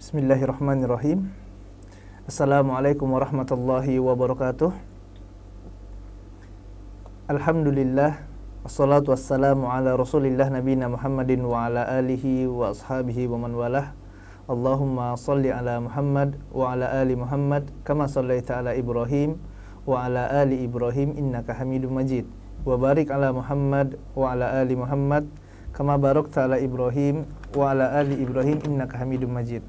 Bismillahirrahmanirrahim. Assalamualaikum warahmatullahi wabarakatuh. Alhamdulillah, wassalatu wassalamu ala rasulillah nabiyina Muhammadin wa ala alihi wa ashabihi wa man walah. Allahumma salli ala Muhammad wa ala ali Muhammad kama sallaita ala Ibrahim wa ala ali Ibrahim innaka Hamidum Majid. Wa barik ala Muhammad wa ala ali Muhammad kama barakta ala Ibrahim wa ala ali Ibrahim innaka Hamidum Majid.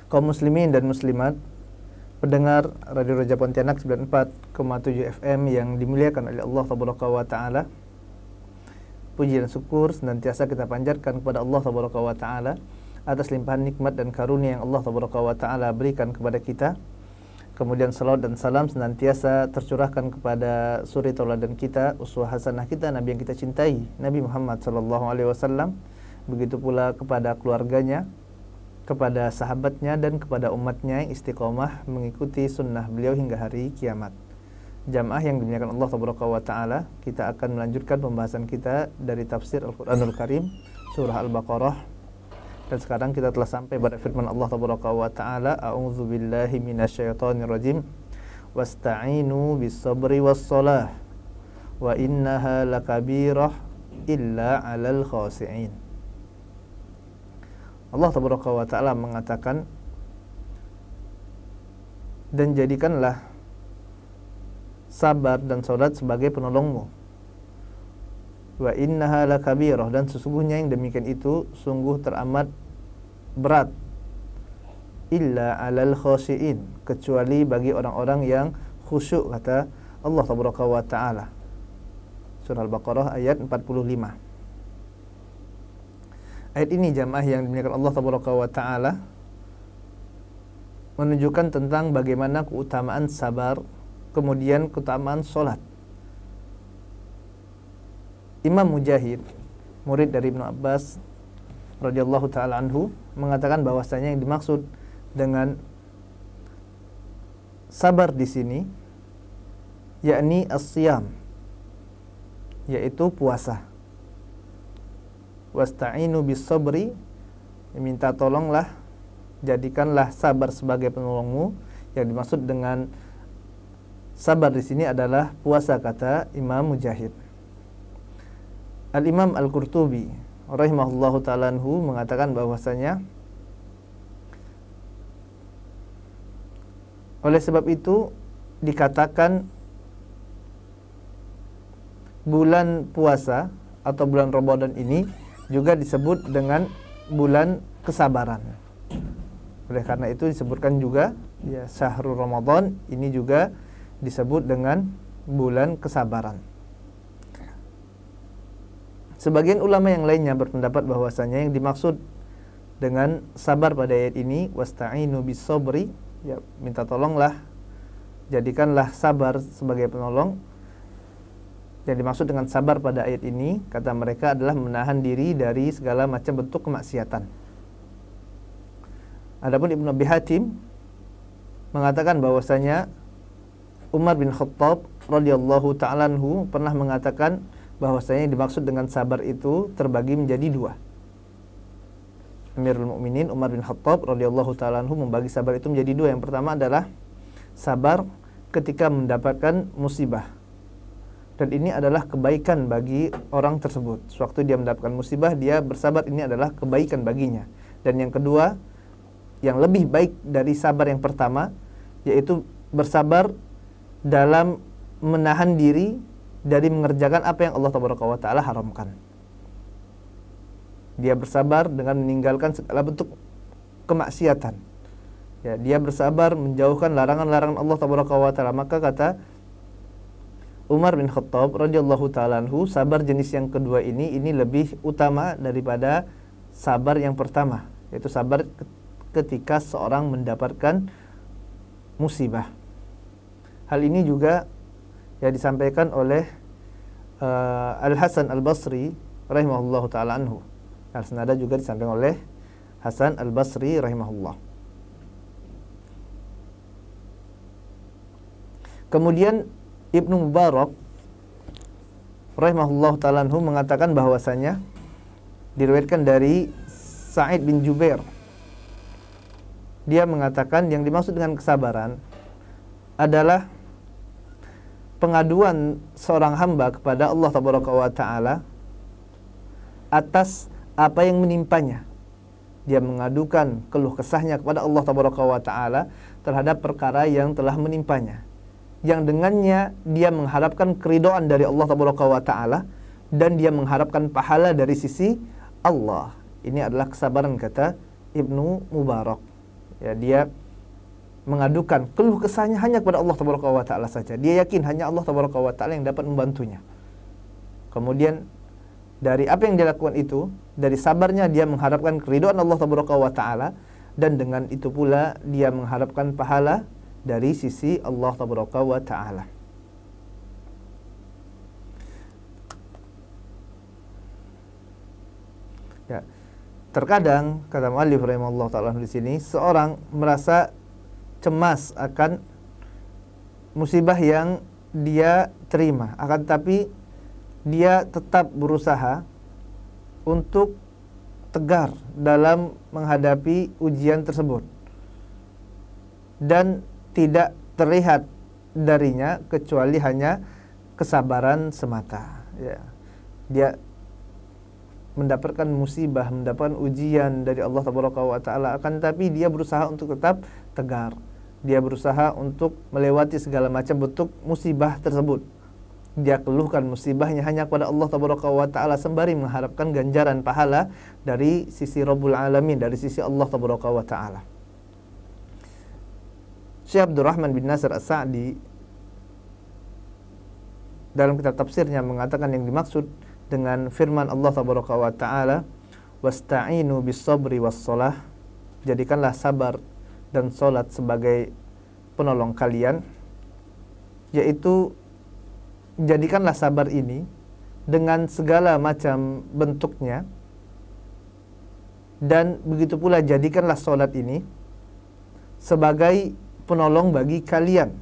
Kaum muslimin dan muslimat, pendengar Radio Raja Pontianak 94,7 FM yang dimuliakan oleh Allah Tabaraka wa Ta'ala. Puji dan syukur senantiasa kita panjatkan kepada Allah Tabaraka wa Ta'ala atas limpahan nikmat dan karunia yang Allah Tabaraka wa Ta'ala berikan kepada kita. Kemudian salawat dan salam senantiasa tercurahkan kepada suri tauladan kita, uswah hasanah kita, Nabi yang kita cintai, Nabi Muhammad SAW. Begitu pula kepada keluarganya, kepada sahabatnya dan kepada umatnya yang istiqomah mengikuti sunnah beliau hingga hari kiamat. Jamaah yang dimuliakan Allah Tabaraka wa Ta'ala, kita akan melanjutkan pembahasan kita dari tafsir Al-Quranul Karim surah Al-Baqarah. Dan sekarang kita telah sampai pada firman Allah Tabaraka wa Ta'ala, a'udzu billahi minasyaitonir rajim, wasta'inu bis-sabri was-shalah wa innaha lakabirah illa 'alal khashi'in. Allah Tabaraka wa Ta'ala mengatakan, dan jadikanlah sabar dan salat sebagai penolongmu. Wa innaha lakabirah, dan sesungguhnya yang demikian itu sungguh teramat berat. Illa 'alal khashi'in, kecuali bagi orang-orang yang khusyuk, kata Allah Tabaraka wa Ta'ala. Surah Al-Baqarah ayat 45. Ayat ini jamaah yang dimuliakan Allah Tabaraka wa Ta'ala menunjukkan tentang bagaimana keutamaan sabar, kemudian keutamaan sholat. Imam Mujahid, murid dari Ibnu Abbas radhiyallahu ta'ala anhu, mengatakan bahwasanya yang dimaksud dengan sabar di sini yakni as-siyam, yaitu puasa. Wasta'inu bis-sabri, minta tolonglah, jadikanlah sabar sebagai penolongmu. Yang dimaksud dengan sabar di sini adalah puasa, kata Imam Mujahid. Al-Imam Al-Qurtubi rahimahullahu ta'ala anhu mengatakan bahwasanya oleh sebab itu dikatakan bulan puasa atau bulan Ramadan ini juga disebut dengan bulan kesabaran. Oleh karena itu disebutkan juga ya, Syahrul Ramadan ini juga disebut dengan bulan kesabaran. Sebagian ulama yang lainnya berpendapat bahwasanya yang dimaksud dengan sabar pada ayat ini wasta'inu bis-sabri, ya, minta tolonglah, jadikanlah sabar sebagai penolong. Yang dimaksud dengan sabar pada ayat ini, kata mereka, adalah menahan diri dari segala macam bentuk kemaksiatan. Adapun Ibnu Abi Hatim mengatakan bahwasanya Umar bin Khattab radhiyallahu ta'ala anhu pernah mengatakan bahwasanya yang dimaksud dengan sabar itu terbagi menjadi dua. Amirul Mukminin Umar bin Khattab radhiyallahu ta'ala anhu membagi sabar itu menjadi dua. Yang pertama adalah sabar ketika mendapatkan musibah. Dan ini adalah kebaikan bagi orang tersebut. Sewaktu dia mendapatkan musibah, dia bersabar, ini adalah kebaikan baginya. Dan yang kedua, yang lebih baik dari sabar yang pertama, yaitu bersabar dalam menahan diri dari mengerjakan apa yang Allah Tabaraka wa Ta'ala haramkan. Dia bersabar dengan meninggalkan segala bentuk kemaksiatan. Ya, dia bersabar menjauhkan larangan-larangan Allah Tabaraka wa Ta'ala. Maka kata Umar bin Khattab radhiyallahu ta'ala anhu, sabar jenis yang kedua ini lebih utama daripada sabar yang pertama, yaitu sabar ketika seorang mendapatkan musibah. Hal ini juga ya disampaikan oleh Al-Hasan Al-Basri rahimahullahu ta'ala anhu. Al-Sanada juga disampaikan oleh Hasan Al-Basri rahimahullah. Kemudian Ibnu Mubarak rahimahullah ta'ala anhu mengatakan bahwasanya diriwayatkan dari Sa'id bin Jubair, dia mengatakan yang dimaksud dengan kesabaran adalah pengaduan seorang hamba kepada Allah Tabaraka wa Ta'ala atas apa yang menimpanya. Dia mengadukan keluh kesahnya kepada Allah Tabaraka wa Ta'ala terhadap perkara yang telah menimpanya, yang dengannya dia mengharapkan keridhaan dari Allah Tabaraka wa Ta'ala dan dia mengharapkan pahala dari sisi Allah. Ini adalah kesabaran, kata Ibnu Mubarak. Ya, dia mengadukan keluh kesahnya hanya kepada Allah Tabaraka wa Ta'ala saja. Dia yakin hanya Allah Tabaraka wa Ta'ala yang dapat membantunya. Kemudian dari apa yang dia lakukan itu, dari sabarnya dia mengharapkan keridhaan Allah Tabaraka wa Ta'ala, dan dengan itu pula dia mengharapkan pahala dari sisi Allah Tabaraka wa Ta'ala. Ya. Terkadang kata muallif rahimahullah ta'ala di sini, seorang merasa cemas akan musibah yang dia terima, akan tapi dia tetap berusaha untuk tegar dalam menghadapi ujian tersebut dan tidak terlihat darinya kecuali hanya kesabaran semata. Ya. Dia mendapatkan musibah, mendapatkan ujian dari Allah Tabaraka wa Ta'ala, akan tapi dia berusaha untuk tetap tegar. Dia berusaha untuk melewati segala macam bentuk musibah tersebut. Dia keluhkan musibahnya hanya kepada Allah Tabaraka wa Ta'ala sembari mengharapkan ganjaran pahala dari sisi Rabbul Alamin, dari sisi Allah Tabaraka wa Ta'ala. Syekh Abdurrahman bin Nasir As-Sa'di dalam kitab tafsirnya mengatakan yang dimaksud dengan firman Allah Tabaraka wa Ta'ala, wasta'inu bis sabri was shalah, jadikanlah sabar dan salat sebagai penolong kalian, yaitu jadikanlah sabar ini dengan segala macam bentuknya, dan begitu pula jadikanlah salat ini sebagai penolong bagi kalian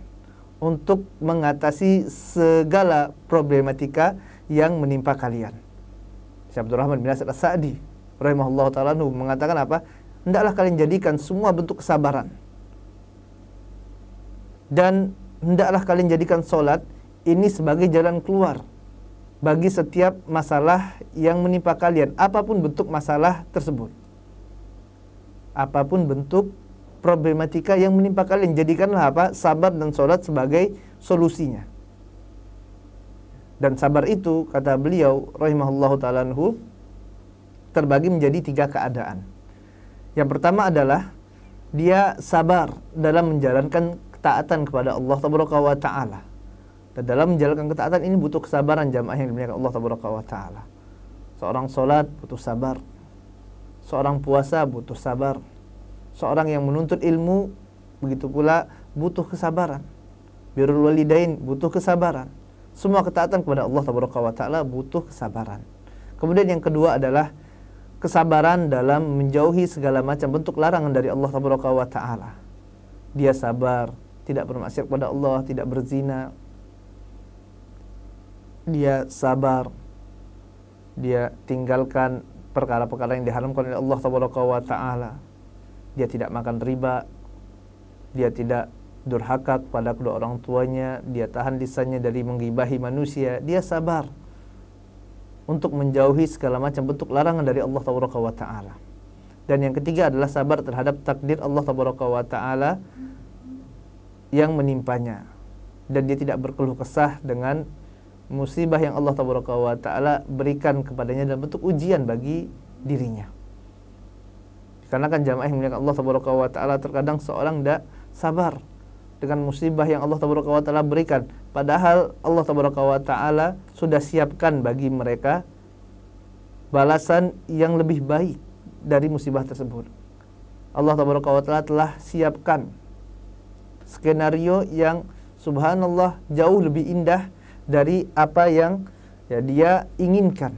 untuk mengatasi segala problematika yang menimpa kalian. Syekh Abdurrahman bin Nasir As-Sa'di rahimahullah ta'ala mengatakan apa? Hendaklah kalian jadikan semua bentuk kesabaran, dan hendaklah kalian jadikan solat ini sebagai jalan keluar bagi setiap masalah yang menimpa kalian, apapun bentuk masalah tersebut, apapun bentuk problematika yang menimpa kalian, jadikanlah apa? Sabar dan solat sebagai solusinya. Dan sabar itu, kata beliau rahimahullahu ta'ala anhu, terbagi menjadi 3 keadaan. Yang pertama adalah dia sabar dalam menjalankan ketaatan kepada Allah Tabaraka wa Ta'ala. Dan dalam menjalankan ketaatan ini butuh kesabaran, jamaah yang dimuliakan Allah Tabaraka wa Ta'ala. Seorang sholat butuh sabar, seorang puasa butuh sabar, seorang yang menuntut ilmu begitu pula butuh kesabaran, birrul walidain butuh kesabaran. Semua ketaatan kepada Allah Tabaraka wa Ta'ala butuh kesabaran. Kemudian yang kedua adalah kesabaran dalam menjauhi segala macam bentuk larangan dari Allah Tabaraka wa Ta'ala. Dia sabar, tidak bermaksiat kepada Allah, tidak berzina. Dia sabar, dia tinggalkan perkara-perkara yang diharamkan oleh Allah Tabaraka wa Ta'ala. Dia tidak makan riba, dia tidak durhaka kepada kedua orang tuanya, dia tahan lisannya dari menggibahi manusia, dia sabar untuk menjauhi segala macam bentuk larangan dari Allah Tabaraka wa Ta'ala. Dan yang ketiga adalah sabar terhadap takdir Allah Tabaraka wa Ta'ala yang menimpanya, dan dia tidak berkeluh kesah dengan musibah yang Allah Tabaraka wa Ta'ala berikan kepadanya dalam bentuk ujian bagi dirinya. Karena kan jamaah yang memuliakan Allah Tabaraka wa Ta'ala, terkadang seorang tidak sabar dengan musibah yang Allah Tabaraka wa Ta'ala berikan, padahal Allah Tabaraka wa Ta'ala sudah siapkan bagi mereka balasan yang lebih baik dari musibah tersebut. Allah Tabaraka wa Ta'ala telah siapkan skenario yang subhanallah jauh lebih indah dari apa yang dia inginkan.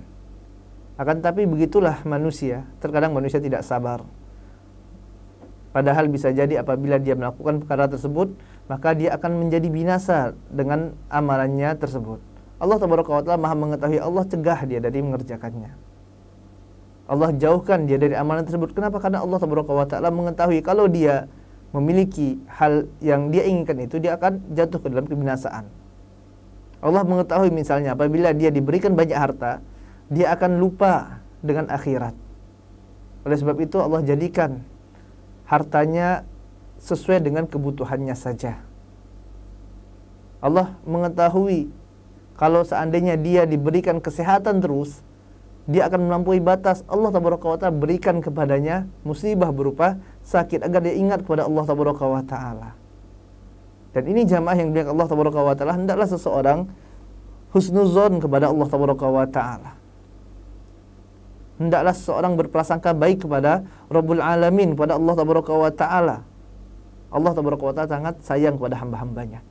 Akan tapi begitulah manusia, terkadang manusia tidak sabar. Padahal bisa jadi apabila dia melakukan perkara tersebut, maka dia akan menjadi binasa dengan amalannya tersebut. Allah Tabaraka wa Ta'ala Maha mengetahui, Allah cegah dia dari mengerjakannya. Allah jauhkan dia dari amalan tersebut. Kenapa? Karena Allah Tabaraka wa Ta'ala mengetahui kalau dia memiliki hal yang dia inginkan itu, dia akan jatuh ke dalam kebinasaan. Allah mengetahui misalnya apabila dia diberikan banyak harta, dia akan lupa dengan akhirat. Oleh sebab itu Allah jadikan hartanya sesuai dengan kebutuhannya saja. Allah mengetahui kalau seandainya dia diberikan kesehatan terus, dia akan melampaui batas. Allah Tabaraka wa Ta'ala berikan kepadanya musibah berupa sakit agar dia ingat kepada Allah Tabaraka wa Ta'ala. Dan ini jamaah yang dimuliakan Allah Tabaraka wa Ta'ala, hendaklah seseorang husnuzon kepada Allah Tabaraka wa Ta'ala. Hendaklah seseorang berprasangka baik kepada Rabbul Alamin, kepada Allah Tabaraka wa Ta'ala. Allah Tabaraka wa Ta'ala sangat sayang kepada hamba-hambanya.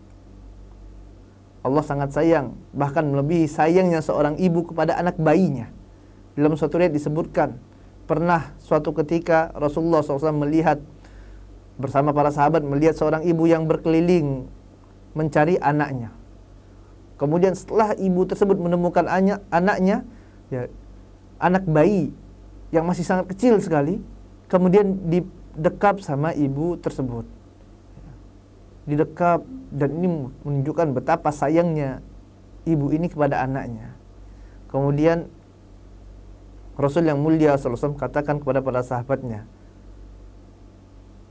Allah sangat sayang, bahkan melebihi sayangnya seorang ibu kepada anak bayinya. Dalam suatu riwayat disebutkan, pernah suatu ketika Rasulullah SAW melihat bersama para sahabat, melihat seorang ibu yang berkeliling mencari anaknya. Kemudian setelah ibu tersebut menemukan anaknya, ya, anak bayi yang masih sangat kecil sekali, kemudian didekap sama ibu tersebut. Didekap, dan ini menunjukkan betapa sayangnya ibu ini kepada anaknya. Kemudian Rasul yang mulia SAW katakan kepada para sahabatnya,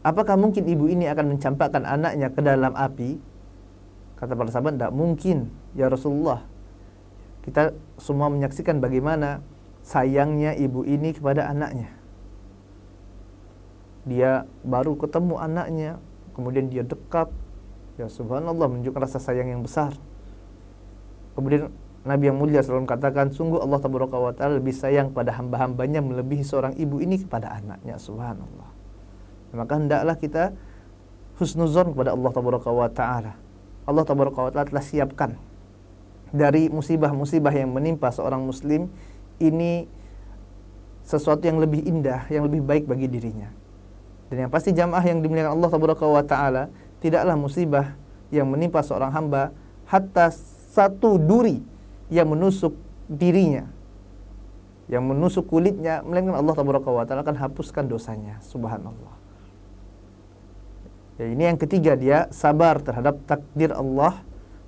apakah mungkin ibu ini akan mencampakkan anaknya ke dalam api? Kata para sahabat, tidak mungkin ya Rasulullah. Kita semua menyaksikan bagaimana sayangnya ibu ini kepada anaknya. Dia baru ketemu anaknya, kemudian dia dekap. Ya subhanallah, menunjukkan rasa sayang yang besar. Kemudian Nabi yang mulia selalu katakan, sungguh Allah Tabaraka wa Ta'ala lebih sayang pada hamba-hambanya melebihi seorang ibu ini kepada anaknya. Subhanallah. Maka hendaklah kita husnuzon kepada Allah Tabaraka wa Ta'ala. Allah Tabaraka wa Ta'ala telah siapkan dari musibah-musibah yang menimpa seorang muslim ini sesuatu yang lebih indah, yang lebih baik bagi dirinya. Dan yang pasti jamaah yang dimuliakan Allah Tabaraka wa Ta'ala, tidaklah musibah yang menimpa seorang hamba hatta satu duri yang menusuk dirinya, yang menusuk kulitnya, melainkan Allah Tabaraka wa Ta'ala akan hapuskan dosanya. Subhanallah. Ya, ini yang ketiga, dia sabar terhadap takdir Allah,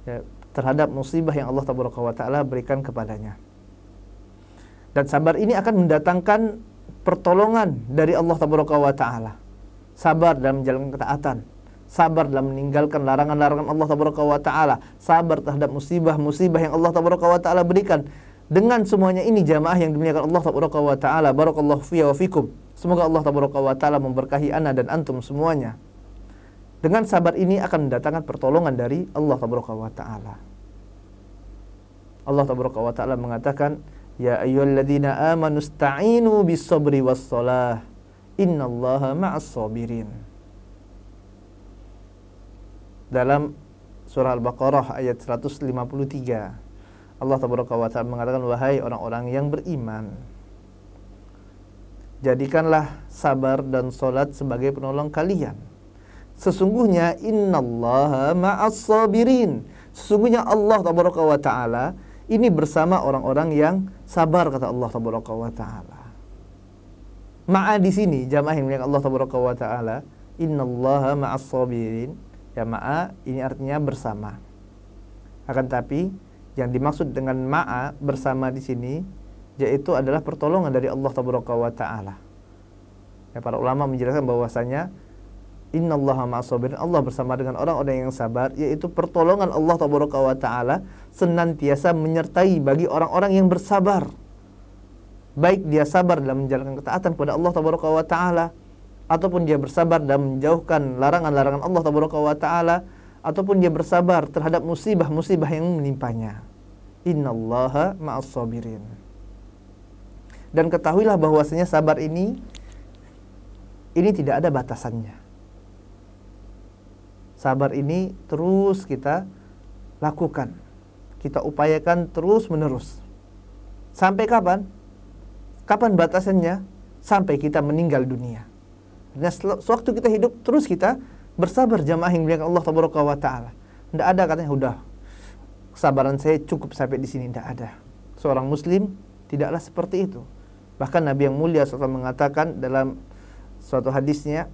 ya, terhadap musibah yang Allah Tabaraka wa Ta'ala berikan kepadanya. Dan sabar ini akan mendatangkan pertolongan dari Allah Tabaraka wa Ta'ala. Sabar dalam menjalankan ketaatan, sabar dalam meninggalkan larangan-larangan Allah Tabaraka wa Ta'ala, sabar terhadap musibah-musibah yang Allah Tabaraka wa Ta'ala berikan. Dengan semuanya ini jamaah yang dimuliakan Allah Tabaraka wa Ta'ala, barakallahu fiyya wa fikum. Semoga Allah Tabaraka wa Ta'ala memberkahi ana dan antum semuanya. Dengan sabar ini akan mendatangkan pertolongan dari Allah Tabaraka wa Ta'ala. Allah Tabaraka wa Ta'ala mengatakan, ya ayyuhalladzina amanu ista'inu bis-sabri was-shalah, innallaha ma'as sabirin. Dalam surah Al-Baqarah ayat 153, Allah Tabaraka wa Ta'ala mengatakan, wahai orang-orang yang beriman, jadikanlah sabar dan salat sebagai penolong kalian. Sesungguhnya innallaha ma'as sabirin. Sesungguhnya Allah Tabaraka wa Ta'ala ini bersama orang-orang yang sabar, kata Allah Tabaraka wa Ta'ala. Ma'a di sini jamaah yang dimuliakan Allah Tabaraka wa Ta'ala, innallaha ma'as sabirin. Ya, ma'a ini artinya bersama. Akan tapi yang dimaksud dengan ma'a bersama di sini yaitu adalah pertolongan dari Allah Tabaraka wa Ta'ala. Ya, para ulama menjelaskan bahwasanya innallaha ma'as sabirin, Allah bersama dengan orang-orang yang sabar, yaitu pertolongan Allah Tabaraka wa Ta'ala senantiasa menyertai bagi orang-orang yang bersabar. Baik dia sabar dalam menjalankan ketaatan kepada Allah Tabaraka wa Ta'ala, ataupun dia bersabar dalam menjauhkan larangan-larangan Allah Tabaraka wa Ta'ala, ataupun dia bersabar terhadap musibah-musibah yang menimpanya. Innallaha ma'as sabirin. Dan ketahuilah bahwasanya sabar ini tidak ada batasannya. Sabar ini terus kita lakukan, kita upayakan terus menerus. Sampai kapan? Kapan batasannya? Sampai kita meninggal dunia. Dan sewaktu kita hidup terus kita Bersabar jamaah yang dimuliakan Allah tabaraka wa taala. Tidak ada katanya udah kesabaran saya cukup sampai di sini, tidak ada. Seorang muslim tidaklah seperti itu. Bahkan Nabi yang mulia SAW mengatakan dalam suatu hadisnya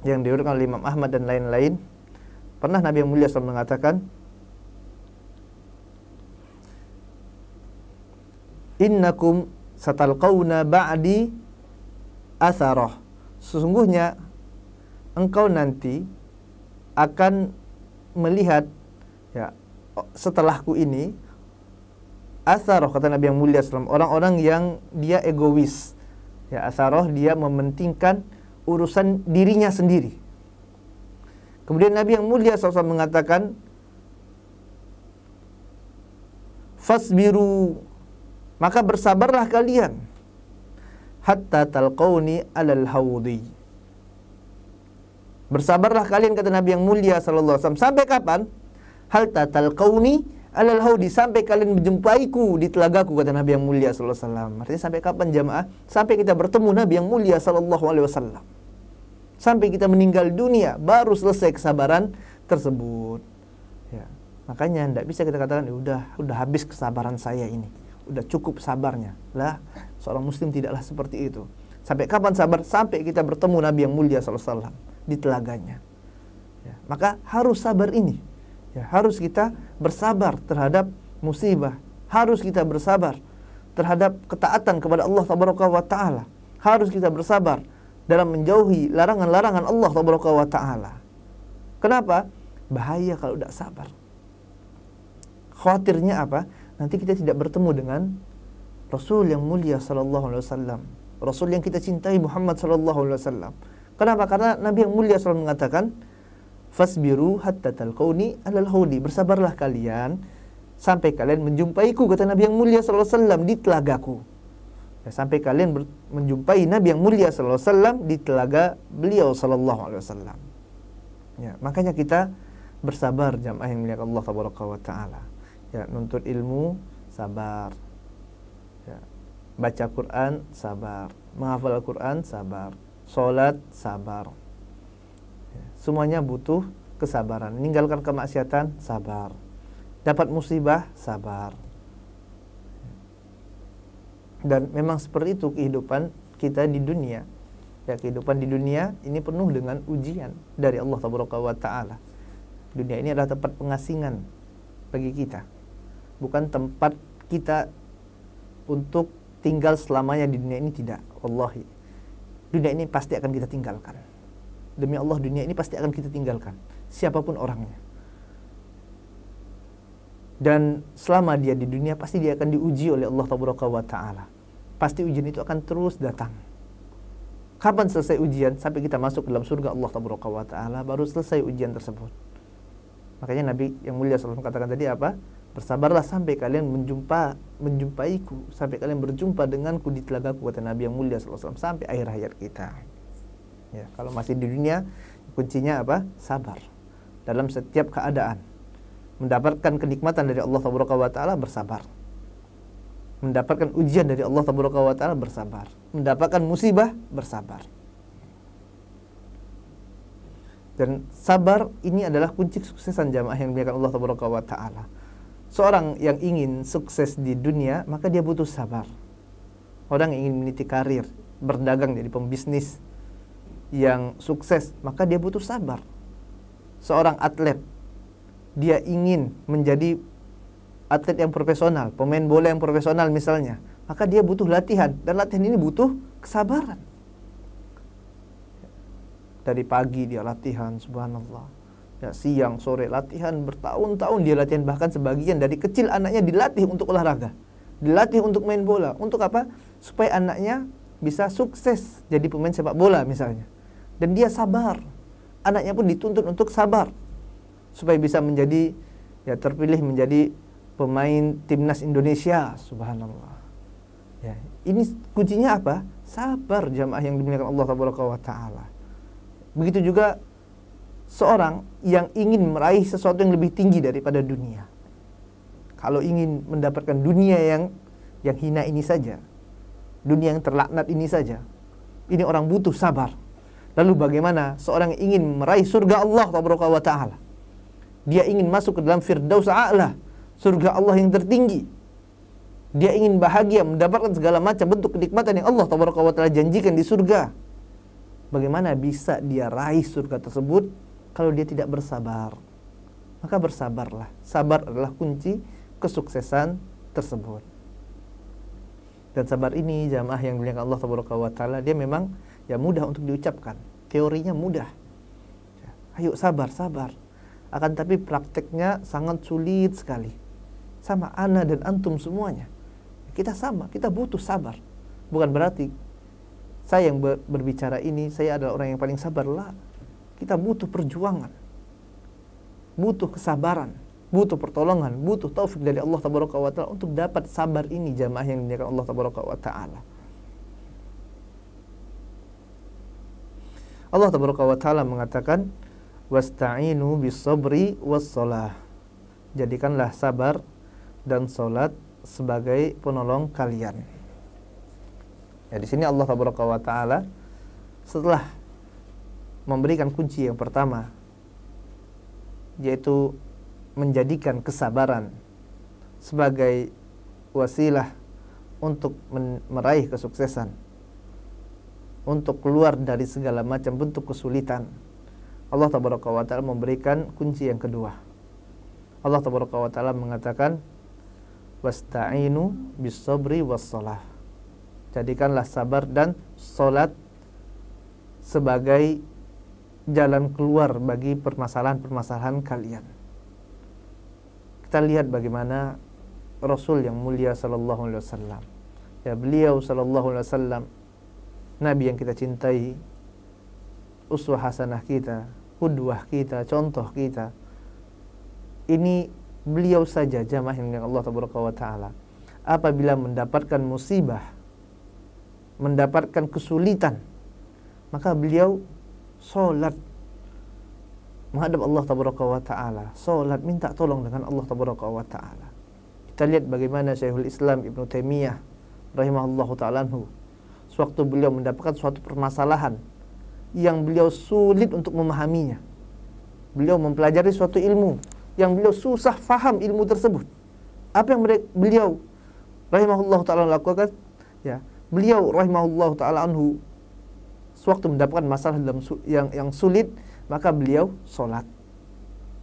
yang diriwayatkan oleh Imam Ahmad dan lain-lain, pernah Nabi yang mulia SAW mengatakan, innakum satalqauna ba'di atharah. Sesungguhnya engkau nanti akan melihat ya setelahku ini atharoh, kata Nabi yang mulia SAW, orang-orang yang dia egois. Ya, atharoh dia mementingkan urusan dirinya sendiri. Kemudian Nabi yang mulia SAW mengatakan, fasbiru, maka bersabarlah kalian, hatta talqauni alal hawdi. Bersabarlah kalian, kata Nabi yang mulia SAW, sampai kapan? Hatta talqauni alal hawdi, sampai kalian menjumpaiku di telagaku, kata Nabi yang mulia SAW. Artinya sampai kapan jamaah? Sampai kita bertemu Nabi yang mulia SAW. Sampai kita meninggal dunia, baru selesai kesabaran tersebut. Ya, makanya tidak bisa kita katakan, udah habis kesabaran saya ini, udah cukup sabarnya. Lah, seorang muslim tidaklah seperti itu. Sampai kapan sabar? Sampai kita bertemu Nabi yang mulia SAW di telaganya. Ya, maka harus sabar ini. Ya, harus kita bersabar terhadap musibah. Harus kita bersabar terhadap ketaatan kepada Allah Tabaraka wa Ta'ala. Harus kita bersabar dalam menjauhi larangan-larangan Allah Tabaraka wa Ta'ala. Kenapa? Bahaya kalau tidak sabar. Khawatirnya apa? Nanti kita tidak bertemu dengan Rasul yang mulia sallallahu alaihi wasallam, Rasul yang kita cintai Muhammad sallallahu alaihi wasallam. Kenapa? Karena Nabi yang mulia SAW mengatakan, fasbiru hatta talqauni alal hawdi, bersabarlah kalian sampai kalian menjumpaiku, kata Nabi yang mulia sallallahu alaihi wasallam, di telagaku. Ya, sampai kalian menjumpai Nabi yang mulia sallallahu alaihi wasallam di telaga beliau sallallahu alaihi wasallam. Ya, makanya kita bersabar jamaah yang mulia Allah tabaraka wa taala. Ya, nuntut ilmu sabar. Ya, baca Quran sabar, menghafal Quran sabar, salat sabar. Ya, semuanya butuh kesabaran. Meninggalkan kemaksiatan sabar. Dapat musibah sabar. Dan memang seperti itu kehidupan kita di dunia. Ya, kehidupan di dunia ini penuh dengan ujian dari Allah Tabaraka wa Ta'ala. Dunia ini adalah tempat pengasingan bagi kita, bukan tempat kita untuk tinggal selamanya di dunia ini. Tidak, wallahi, dunia ini pasti akan kita tinggalkan. Demi Allah, dunia ini pasti akan kita tinggalkan, siapapun orangnya. Dan selama dia di dunia, pasti dia akan diuji oleh Allah Tabaraka wa Ta'ala. Pasti ujian itu akan terus datang. Kapan selesai ujian? Sampai kita masuk ke dalam surga Allah Tabaraka wa Ta'ala, baru selesai ujian tersebut. Makanya Nabi yang mulia SAW katakan tadi apa? Bersabarlah sampai kalian menjumpaiku, sampai kalian berjumpa denganku di telagaku, kata Nabi yang mulia SAW, sampai akhir hayat kita. Ya, kalau masih di dunia, kuncinya apa? Sabar dalam setiap keadaan. Mendapatkan kenikmatan dari Allah Tabaraka wa Ta'ala, bersabar. Mendapatkan ujian dari Allah Tabaraka wa Ta'ala, bersabar. Mendapatkan musibah, bersabar. Dan sabar ini adalah kunci kesuksesan jamaah yang dimuliakan Allah Tabaraka wa Ta'ala. Seorang yang ingin sukses di dunia, maka dia butuh sabar. Orang yang ingin meniti karir, berdagang jadi pembisnis yang sukses, maka dia butuh sabar. Seorang atlet, dia ingin menjadi atlet yang profesional, pemain bola yang profesional misalnya, maka dia butuh latihan, dan latihan ini butuh kesabaran. Dari pagi dia latihan, subhanallah. Ya, siang, sore latihan, bertahun-tahun dia latihan, bahkan sebagian dari kecil anaknya dilatih untuk olahraga, dilatih untuk main bola. Untuk apa? Supaya anaknya bisa sukses jadi pemain sepak bola misalnya. Dan dia sabar. Anaknya pun dituntut untuk sabar supaya bisa menjadi, ya, terpilih menjadi pemain timnas Indonesia, subhanallah. Ya, ini kuncinya apa? Sabar jamaah yang dimuliakan Allah Tabaraka wa Ta'ala. Begitu juga seorang yang ingin meraih sesuatu yang lebih tinggi daripada dunia. Kalau ingin mendapatkan dunia yang hina ini saja, dunia yang terlaknat ini saja, ini orang butuh sabar. Lalu bagaimana seorang yang ingin meraih surga Allah wa ta'ala? Dia ingin masuk ke dalam Firdaus A'la, surga Allah yang tertinggi. Dia ingin bahagia, mendapatkan segala macam bentuk kenikmatan yang Allah wa ta'ala janjikan di surga. Bagaimana bisa dia raih surga tersebut kalau dia tidak bersabar? Maka bersabarlah. Sabar adalah kunci kesuksesan tersebut. Dan sabar ini jamaah yang dimuliakan Allah wa ta'ala, dia memang mudah untuk diucapkan. Teorinya mudah. Ayo sabar, sabar. Akan tapi prakteknya sangat sulit sekali. Sama ana dan antum semuanya. Kita sama, kita butuh sabar. Bukan berarti saya yang berbicara ini, saya adalah orang yang paling sabar. Lah. Kita butuh perjuangan. Butuh kesabaran. Butuh pertolongan. Butuh taufik dari Allah wa ta'ala untuk dapat sabar ini jamaah yang dimuliakan Allah wa ta'ala. Allah wa ta'ala mengatakan, wasta'inu bis-sabri was-shalah. Jadikanlah sabar dan salat sebagai penolong kalian. Ya, di sini Allah wa ta'ala setelah memberikan kunci yang pertama, yaitu menjadikan kesabaran sebagai wasilah untuk meraih kesuksesan, untuk keluar dari segala macam bentuk kesulitan. Allah wa ta'ala memberikan kunci yang kedua. Allah wa ta'ala mengatakan, wasta'inu bis-sabri was-shalah. Jadikanlah sabar dan salat sebagai jalan keluar bagi permasalahan-permasalahan kalian. Kita lihat bagaimana Rasul yang mulia sallallahu alaihi wasallam. Ya, beliau sallallahu alaihi wasallam Nabi yang kita cintai, uswah hasanah kita, qudwah kita, contoh kita. Ini beliau saja jamaah yang Allah wa ta'ala, apabila mendapatkan musibah, mendapatkan kesulitan, maka beliau solat menghadap Allah wa ta'ala, solat minta tolong dengan Allah wa ta'ala. Kita lihat bagaimana Syekhul Islam Ibnu Taimiyah rahimahullahu ta'ala anhu, sewaktu beliau mendapatkan suatu permasalahan yang beliau sulit untuk memahaminya, beliau mempelajari suatu ilmu yang beliau susah faham ilmu tersebut. Apa yang beliau rahimahullahu ta'ala lakukan? Ya, beliau rahimahullahu ta'ala anhu sewaktu mendapatkan masalah yang sulit, maka beliau solat.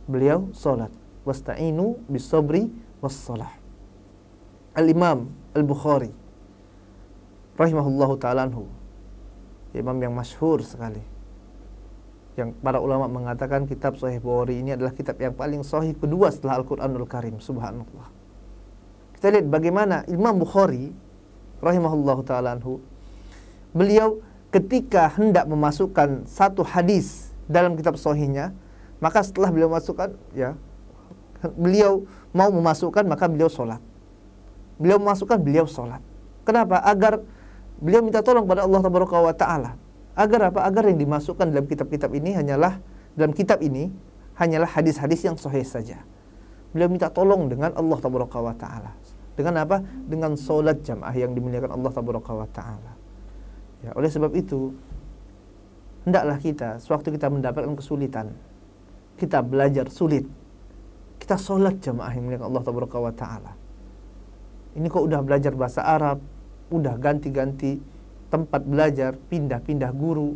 Beliau solat. Wasta'inu bis-sabri was-shalah. Al-Imam Al-Bukhari rahimahullahu ta'ala anhu, imam yang masyhur sekali, yang para ulama mengatakan kitab Sahih Bukhari ini adalah kitab yang paling sahih kedua setelah Al-Quranul Karim. Subhanallah. Kita lihat bagaimana Imam Bukhari rahimahullahu ta'ala anhu, beliau ketika hendak memasukkan satu hadis dalam kitab sahihnya, maka setelah beliau masukkan, ya, beliau mau memasukkan, maka beliau sholat. Beliau memasukkan, beliau sholat. Kenapa? Agar beliau minta tolong pada Allah wa ta'ala. Agar apa? Agar yang dimasukkan dalam kitab-kitab ini hanyalah hadis-hadis yang sahih saja. Beliau minta tolong dengan Allah wa ta'ala. Dengan apa? Dengan solat jamaah yang dimuliakan Allah wa ta'ala. Ya, oleh sebab itu, hendaklah kita, sewaktu kita mendapatkan kesulitan, kita belajar sulit, kita solat jamaah yang dimuliakan Allah wa ta'ala. Ini kok udah belajar bahasa Arab, udah ganti-ganti tempat belajar, pindah-pindah guru,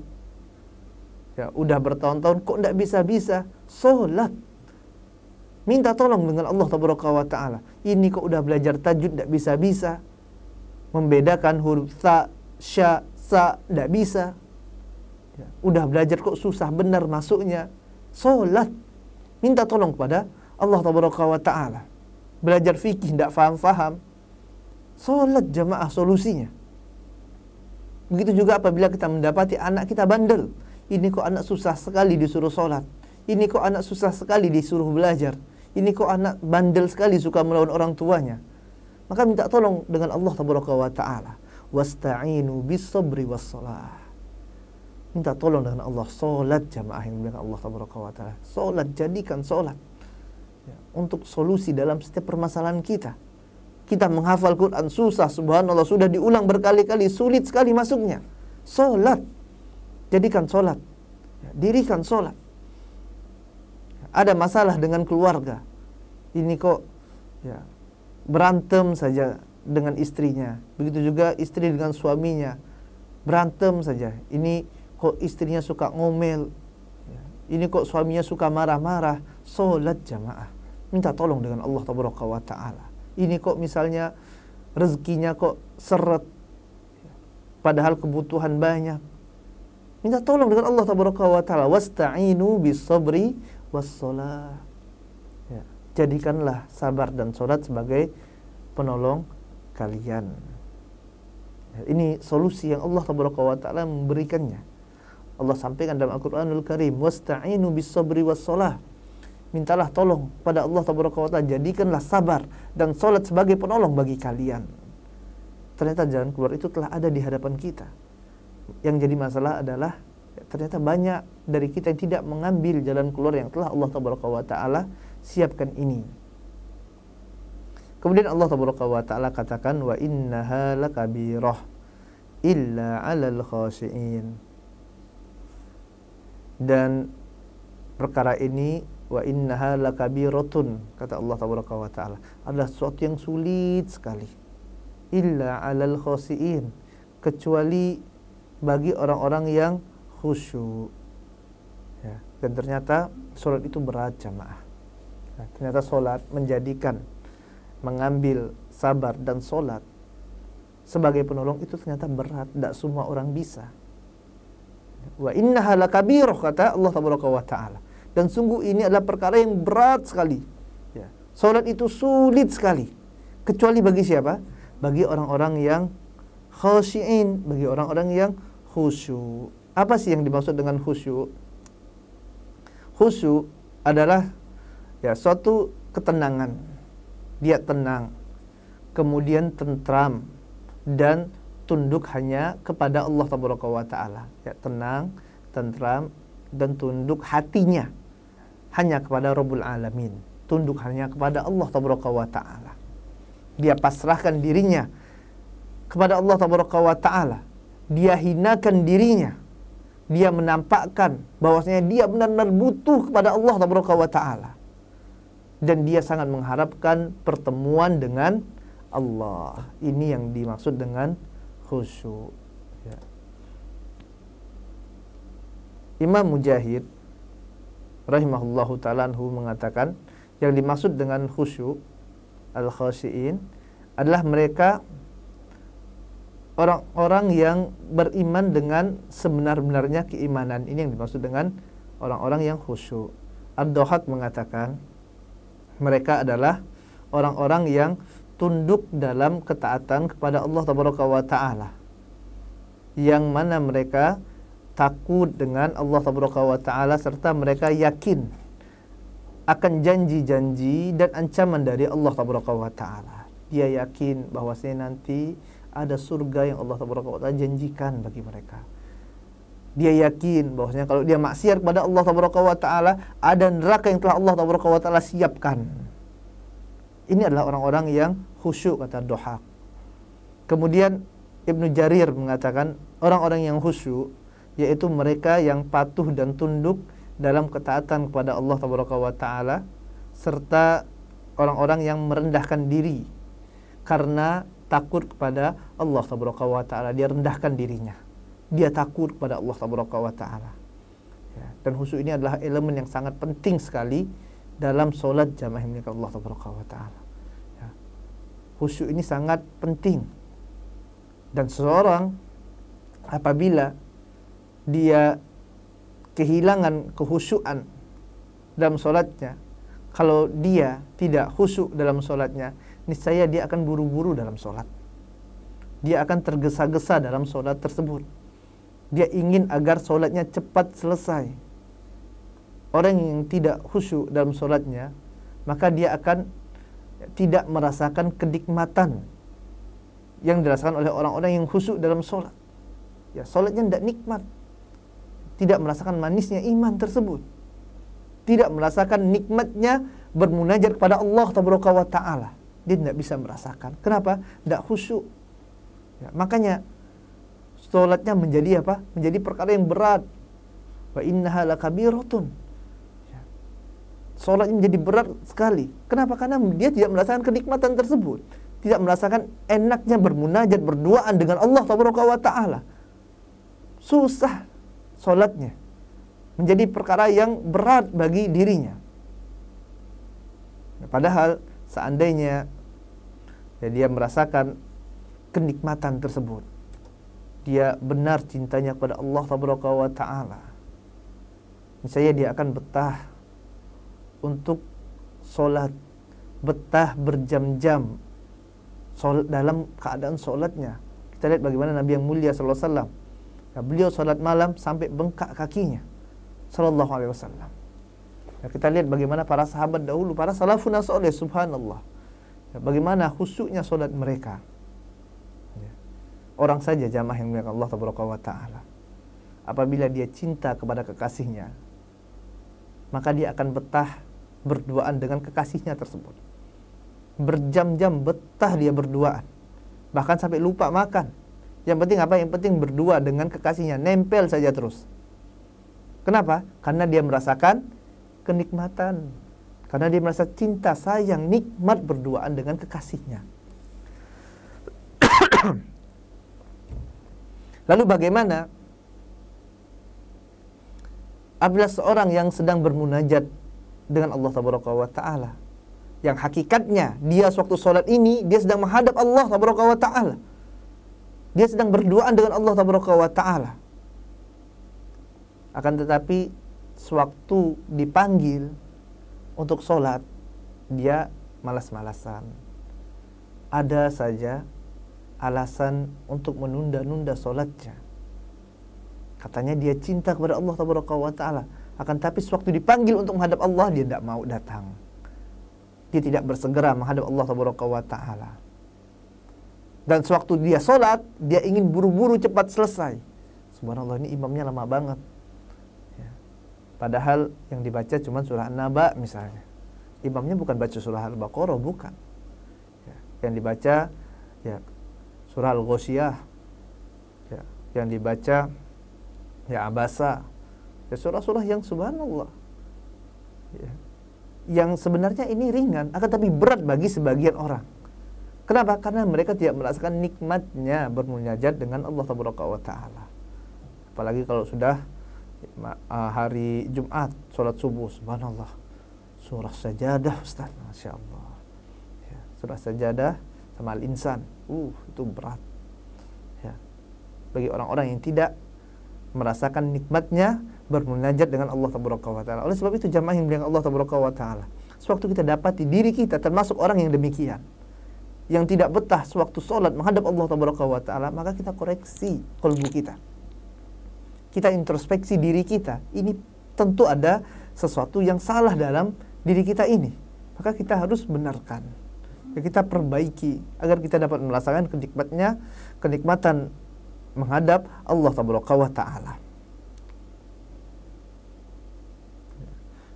ya, udah bertahun-tahun kok tidak bisa-bisa solat, minta tolong dengan Allah wa ta'ala. Ini kok udah belajar tajwid tidak bisa-bisa, membedakan huruf sa, sya, sa tidak bisa, ya, udah belajar kok susah benar masuknya. Solat, minta tolong kepada Allah wa ta'ala. Belajar fikih tidak faham-faham, solat jamaah solusinya. Begitu juga apabila kita mendapati anak kita bandel. Ini kok anak susah sekali disuruh sholat. Ini kok anak susah sekali disuruh belajar. Ini kok anak bandel sekali suka melawan orang tuanya. Maka minta tolong dengan Allah wa ta'ala. Wasta'inu bis-sabri was-shalah. Minta tolong dengan Allah. Sholat jamaah yang dimuliakan Allah wa ta'ala. Sholat, jadikan sholat, ya, untuk solusi dalam setiap permasalahan kita. Kita menghafal Quran susah, subhanallah, sudah diulang berkali-kali, sulit sekali masuknya. Salat, Jadikan sholat, dirikan sholat. Ada masalah dengan keluarga, ini kok berantem saja dengan istrinya, begitu juga istri dengan suaminya, berantem saja. Ini kok istrinya suka ngomel, ini kok suaminya suka marah-marah. Sholat jamaah, minta tolong dengan Allah tabaraka wa ta'ala. Ini kok misalnya rezekinya kok seret, padahal kebutuhan banyak, minta tolong dengan Allah tabaraka wa ta'ala. Wasta'inu bis sabri was shalah. Jadikanlah sabar dan sholat sebagai penolong kalian. Ini solusi yang Allah tabaraka wa ta'ala memberikannya. Allah sampaikan dalam Al-Quranul Karim, wasta'inu bis sabri was shalah. Mintalah tolong pada Allah tabaraka wa ta'ala, jadikanlah sabar dan sholat sebagai penolong bagi kalian. Ternyata jalan keluar itu telah ada di hadapan kita. Yang jadi masalah adalah ternyata banyak dari kita yang tidak mengambil jalan keluar yang telah Allah tabaraka wa ta'ala siapkan ini. Kemudian Allah tabaraka wa ta'ala katakan, wa innaha lakabirah illa 'alal khashiin. Dan perkara ini, wa innaha lakabiratun, kata Allah tabaraka wa ta'ala, adalah sesuatu yang sulit sekali. Illa 'alal khashiin, kecuali bagi orang-orang yang khusyuk. Dan ternyata sholat itu berat jamaah. Ternyata sholat menjadikan, mengambil sabar dan sholat sebagai penolong itu ternyata berat. Tidak semua orang bisa. Wa innaha lakabirah, kata Allah tabaraka wa ta'ala. Dan sungguh ini adalah perkara yang berat sekali. Sholat itu sulit sekali. Kecuali bagi siapa? Bagi orang-orang yang khasyi'in, bagi orang-orang yang khusyuk. Apa sih yang dimaksud dengan khusyuk? Khusyuk adalah suatu ketenangan. Dia tenang, kemudian tentram, dan tunduk hanya kepada Allah tabaraka wa ta'ala. Tenang, tentram, dan tunduk hatinya hanya kepada Rabbul Alamin. Tunduk hanya kepada Allah tabaraka wa ta'ala. Dia pasrahkan dirinya kepada Allah tabaraka wa ta'ala. Dia hinakan dirinya. Dia menampakkan bahwasanya dia benar-benar butuh kepada Allah tabaraka wa ta'ala. Dan dia sangat mengharapkan pertemuan dengan Allah. Ini yang dimaksud dengan khusyuk. Imam Mujahid rahimahullahu ta'ala anhu mengatakan, yang dimaksud dengan khusyuk, al-khasyiin, adalah mereka orang-orang yang beriman dengan sebenar-benarnya keimanan. Ini yang dimaksud dengan orang-orang yang khusyuk. Ad-Dhahak mengatakan, mereka adalah orang-orang yang tunduk dalam ketaatan kepada Allah tabaraka wa ta'ala, yang mana mereka takut dengan Allah tabaraka wa ta'ala, serta mereka yakin akan janji-janji dan ancaman dari Allah tabaraka wa ta'ala. Dia yakin bahwasanya nanti ada surga yang Allah tabaraka wa ta'ala janjikan bagi mereka. Dia yakin bahwasanya kalau dia maksiat kepada Allah tabaraka wa ta'ala, ada neraka yang telah Allah tabaraka wa ta'ala siapkan. Ini adalah orang-orang yang khusyuk, kata Dhahak. Kemudian Ibnu Jarir mengatakan, orang-orang yang khusyuk yaitu mereka yang patuh dan tunduk dalam ketaatan kepada Allah tabaraka wa ta'ala, serta orang-orang yang merendahkan diri karena takut kepada Allah tabaraka wa ta'ala. Dia rendahkan dirinya, dia takut kepada Allah tabaraka wa ta'ala. Dan khusyuk ini adalah elemen yang sangat penting sekali dalam solat jamaah milik Allah tabaraka wa ta'ala. Khusyuk ini sangat penting. Dan seseorang apabila dia kehilangan kehusyuan dalam solatnya, kalau dia tidak khusyuk dalam solatnya, niscaya dia akan buru-buru dalam solat. Dia akan tergesa-gesa dalam solat tersebut. Dia ingin agar solatnya cepat selesai. Orang yang tidak khusyuk dalam solatnya, maka dia akan tidak merasakan kenikmatan yang dirasakan oleh orang-orang yang khusyuk dalam solat. Solatnya tidak nikmat, tidak merasakan manisnya iman tersebut, tidak merasakan nikmatnya bermunajat kepada Allah tabaraka wa ta'ala. Dia tidak bisa merasakan. Kenapa? Tidak khusyuk. Makanya Sholatnya menjadi apa? Menjadi perkara yang berat. Wa innaha lakabiratun. Sholatnya menjadi berat sekali. Kenapa? Karena dia tidak merasakan kenikmatan tersebut, tidak merasakan enaknya bermunajat, berduaan dengan Allah Ta'ala. Susah sholatnya, menjadi perkara yang berat bagi dirinya. Padahal seandainya ya, dia merasakan kenikmatan tersebut, dia benar cintanya kepada Allah Ta'ala, misalnya dia akan betah untuk sholat, betah berjam-jam sholat, dalam keadaan sholatnya. Kita lihat bagaimana Nabi yang mulia sallallahu alaihi wasallam, ya, beliau sholat malam sampai bengkak kakinya sallallahu alaihi wasallam. Ya, kita lihat bagaimana para sahabat dahulu, para salafun saleh, subhanallah, ya, bagaimana khusyuknya sholat mereka. Ya. Orang saja jamaah yang dimuliakan Allah Ta'ala, apabila dia cinta kepada kekasihnya, maka dia akan betah berduaan dengan kekasihnya tersebut. Berjam-jam betah dia berduaan, bahkan sampai lupa makan. Yang penting apa? Yang penting berdua dengan kekasihnya, nempel saja terus. Kenapa? Karena dia merasakan kenikmatan, karena dia merasa cinta, sayang, nikmat berduaan dengan kekasihnya. Lalu bagaimana apabila seorang yang sedang bermunajat dengan Allah Ta'ala, yang hakikatnya dia sewaktu sholat ini dia sedang menghadap Allah Ta'ala, dia sedang berduaan dengan Allah Ta'ala, akan tetapi sewaktu dipanggil untuk sholat dia malas-malasan, ada saja alasan untuk menunda-nunda sholatnya. Katanya dia cinta kepada Allah Ta'ala, akan tapi sewaktu dipanggil untuk menghadap Allah dia tidak mau datang. Dia tidak bersegera menghadap Allah Ta'ala. Dan sewaktu dia sholat, dia ingin buru-buru cepat selesai. Subhanallah, ini imamnya lama banget. Ya. Padahal yang dibaca cuma surah An-Naba misalnya. Imamnya bukan baca surah Al-Baqarah, bukan. Ya. Yang dibaca ya surah Al-Ghoshiyah. Ya. Yang dibaca ya Abasa. Ya, surah-surah yang subhanallah, ya, yang sebenarnya ini ringan, akan tapi berat bagi sebagian orang. Kenapa? Karena mereka tidak merasakan nikmatnya bermunajat dengan Allah Ta'ala. Apalagi kalau sudah hari Jumat, sholat subuh, subhanallah, surah Sajadah, Ustaz, Masya Allah, ya, surah Sajadah sama Al-Insan, itu berat, ya, bagi orang-orang yang tidak merasakan nikmatnya bermunajat dengan Allah Ta'ala. Oleh sebab itu jamaah yang dimuliakan Allah Ta'ala, sewaktu kita dapati diri kita termasuk orang yang demikian, yang tidak betah sewaktu sholat menghadap Allah Ta'ala, maka kita koreksi qalbu kita, kita introspeksi diri kita. Ini tentu ada sesuatu yang salah dalam diri kita ini, maka kita harus benarkan, ya, kita perbaiki agar kita dapat merasakan kenikmatan menghadap Allah Ta'ala.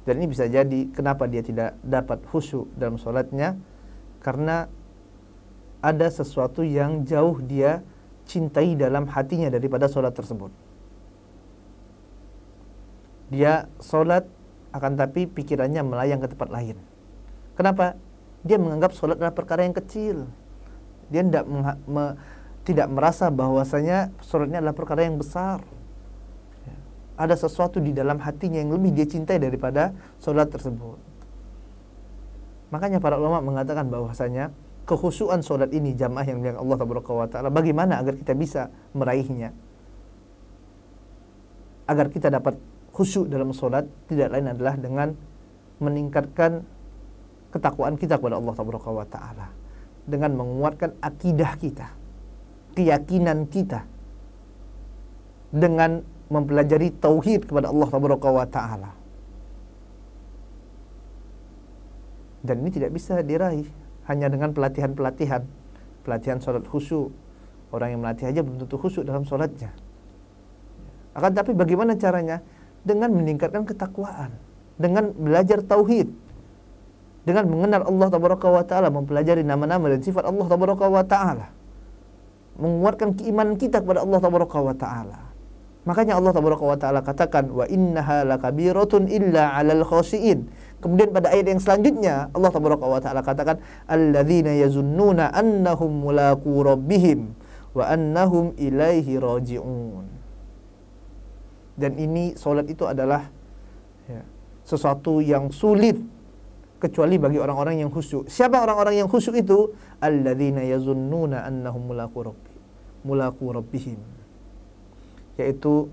Dan ini bisa jadi kenapa dia tidak dapat khusyuk dalam sholatnya, karena ada sesuatu yang jauh dia cintai dalam hatinya daripada sholat tersebut. Dia sholat akan tapi pikirannya melayang ke tempat lain. Kenapa? Dia menganggap sholat adalah perkara yang kecil. Dia tidak merasa bahwasanya sholatnya adalah perkara yang besar. Ada sesuatu di dalam hatinya yang lebih dia cintai daripada sholat tersebut. Makanya para ulama mengatakan bahwasanya kekhusyuan sholat ini, jamaah yang dimuliakan Allah Ta'ala, bagaimana agar kita bisa meraihnya, agar kita dapat khusyuk dalam sholat, tidak lain adalah dengan meningkatkan ketakwaan kita kepada Allah Ta'ala, dengan menguatkan akidah kita, keyakinan kita, dengan mempelajari tauhid kepada Allah Ta'ala. Dan ini tidak bisa diraih hanya dengan pelatihan sholat khusyuk. Orang yang melatih aja belum tentu khusyuk dalam sholatnya. Akan tapi bagaimana caranya? Dengan meningkatkan ketakwaan, dengan belajar tauhid, dengan mengenal Allah Ta'ala, mempelajari nama-nama dan sifat Allah Ta'ala, menguatkan keimanan kita kepada Allah Taala. Makanya Allah Taala katakan wa innaha lakabiratun illa 'alal khashiin. Kemudian pada ayat yang selanjutnya Allah Taala katakan alladzina yazunnuna annahum mulaqu rabbihim wa annahum ilaihi raji'un. Dan ini salat itu adalah sesuatu yang sulit kecuali bagi orang-orang yang khusyuk. Siapa orang-orang yang khusyuk itu? Alladzina yazunnuna annahum mulaqu rabbihim. Yaitu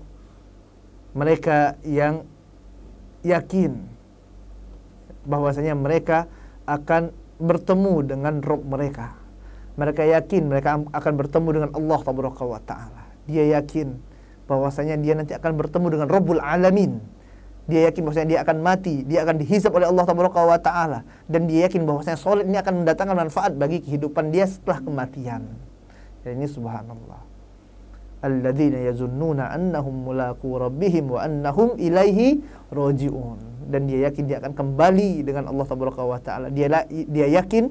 mereka yang yakin bahwasanya mereka akan bertemu dengan Rabb mereka. Mereka yakin mereka akan bertemu dengan Allah Taala. Dia yakin bahwasanya dia nanti akan bertemu dengan Rabbul Alamin. Dia yakin bahwasanya dia akan mati, dia akan dihisab oleh Allah Taala, dan dia yakin bahwasanya salat ini akan mendatangkan manfaat bagi kehidupan dia setelah kematian. Dan ini subhanallah. Alladzina yazunnuna annahum mulaqu rabbihim wa annahum ilaihi raji'un. Dan dia yakin dia akan kembali dengan Allah Taala. Dia yakin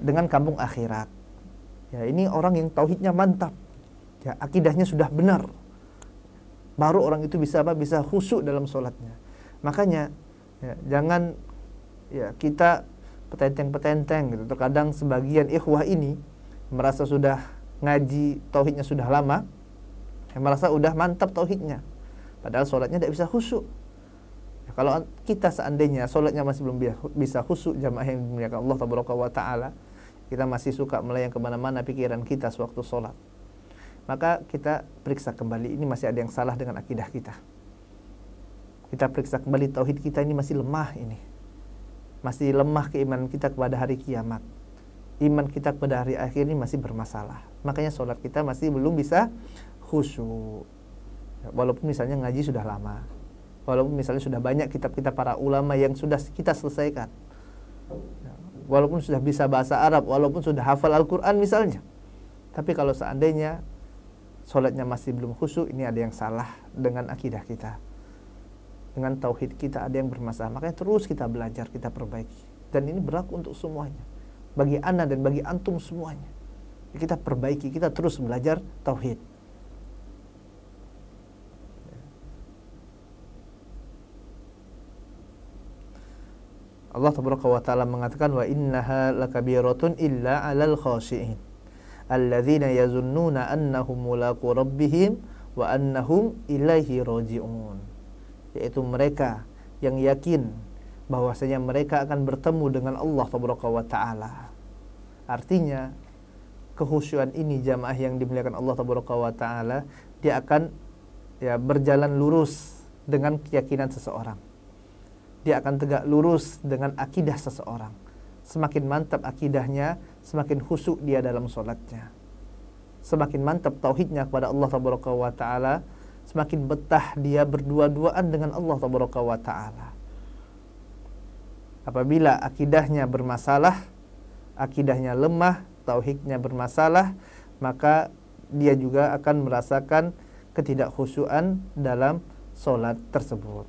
dengan kampung akhirat. Ya, ini orang yang tauhidnya mantap. Ya, akidahnya sudah benar. Baru orang itu bisa khusyuk dalam sholatnya. Makanya jangan kita petenteng-petenteng gitu. Terkadang sebagian ikhwah ini merasa sudah ngaji tauhidnya sudah lama, merasa udah mantap tauhidnya, padahal sholatnya tidak bisa khusyuk. Kalau kita seandainya sholatnya masih belum bisa khusyuk, jamaah yang dimuliakan Allah Taala, kita masih suka melayang kemana-mana pikiran kita sewaktu sholat, maka kita periksa kembali, ini masih ada yang salah dengan akidah kita. Kita periksa kembali tauhid kita ini masih lemah, ini masih lemah keimanan kita kepada hari kiamat. Iman kita kepada hari akhir ini masih bermasalah. Makanya sholat kita masih belum bisa khusyuk. Walaupun misalnya ngaji sudah lama, walaupun misalnya sudah banyak kitab-kitab para ulama yang sudah kita selesaikan, walaupun sudah bisa bahasa Arab, walaupun sudah hafal Al-Quran misalnya, tapi kalau seandainya sholatnya masih belum khusyuk, ini ada yang salah dengan akidah kita, dengan tauhid kita ada yang bermasalah. Makanya terus kita belajar, kita perbaiki. Dan ini berlaku untuk semuanya, bagi ana dan bagi antum semuanya. Kita perbaiki, kita terus belajar tauhid. Allah Taala mengatakan wa innaha lakabiratun illa 'alal khashiin alladzina yazunnuna annahum mulaqu rabbihim wa annahum ilaihi raji'un. Yaitu mereka yang yakin bahwasanya mereka akan bertemu dengan Allah Taala. Artinya kekhusyuan ini jamaah yang dimuliakan Allah Taala, dia akan berjalan lurus dengan keyakinan seseorang. Dia akan tegak lurus dengan akidah seseorang. Semakin mantap akidahnya, semakin khusyuk dia dalam sholatnya. Semakin mantap tauhidnya kepada Allah Taala, semakin betah dia berdua-duaan dengan Allah Taala. Apabila akidahnya bermasalah, akidahnya lemah, tauhidnya bermasalah, maka dia juga akan merasakan ketidakkhusyuan dalam sholat tersebut.